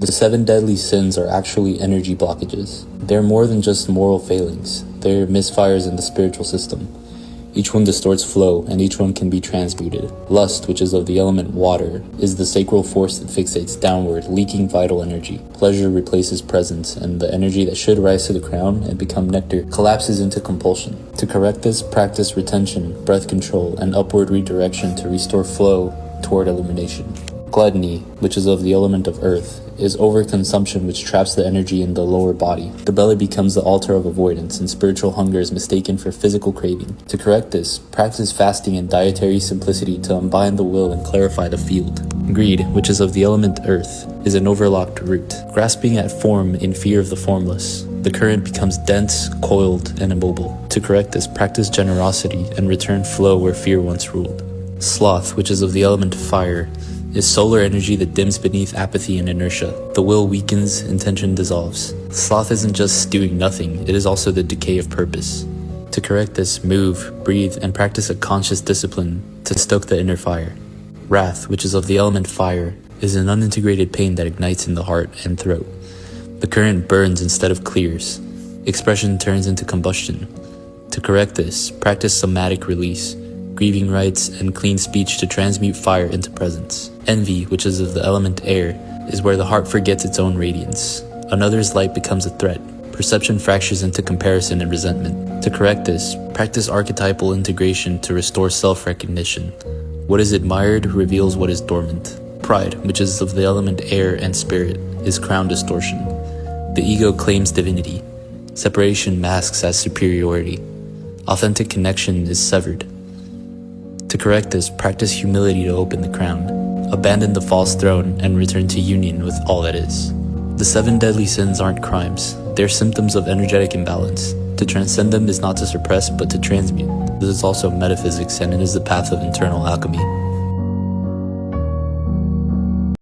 The seven deadly sins are actually energy blockages. They're more than just moral failings. They're misfires in the spiritual system. Each one distorts flow, and each one can be transmuted. Lust, which is of the element water, is the sacral force that fixates downward, leaking vital energy. Pleasure replaces presence, and the energy that should rise to the crown and become nectar collapses into compulsion. To correct this, practice retention, breath control, and upward redirection to restore flow toward illumination. Gluttony, which is of the element of earth, is overconsumption which traps the energy in the lower body. The belly becomes the altar of avoidance, and spiritual hunger is mistaken for physical craving. To correct this, practice fasting and dietary simplicity to unbind the will and clarify the field. Greed, which is of the element earth, is an overlocked root, grasping at form in fear of the formless. The current becomes dense, coiled, and immobile. To correct this, practice generosity and return flow where fear once ruled. Sloth, which is of the element fire, is solar energy that dims beneath apathy and inertia. The will weakens, intention dissolves. Sloth isn't just doing nothing, it is also the decay of purpose. To correct this, move, breathe, and practice a conscious discipline to stoke the inner fire. Wrath, which is of the element fire, is an unintegrated pain that ignites in the heart and throat. The current burns instead of clears. Expression turns into combustion. To correct this, practice somatic release, grieving rites, and clean speech to transmute fire into presence. Envy, which is of the element air, is where the heart forgets its own radiance. Another's light becomes a threat. Perception fractures into comparison and resentment. To correct this, practice archetypal integration to restore self-recognition. What is admired reveals what is dormant. Pride, which is of the element air and spirit, is crown distortion. The ego claims divinity. Separation masks as superiority. Authentic connection is severed. To correct this, practice humility to open the crown. Abandon the false throne and return to union with all that is. The seven deadly sins aren't crimes. They're symptoms of energetic imbalance. To transcend them is not to suppress, but to transmute. This is also metaphysics, and it is the path of internal alchemy.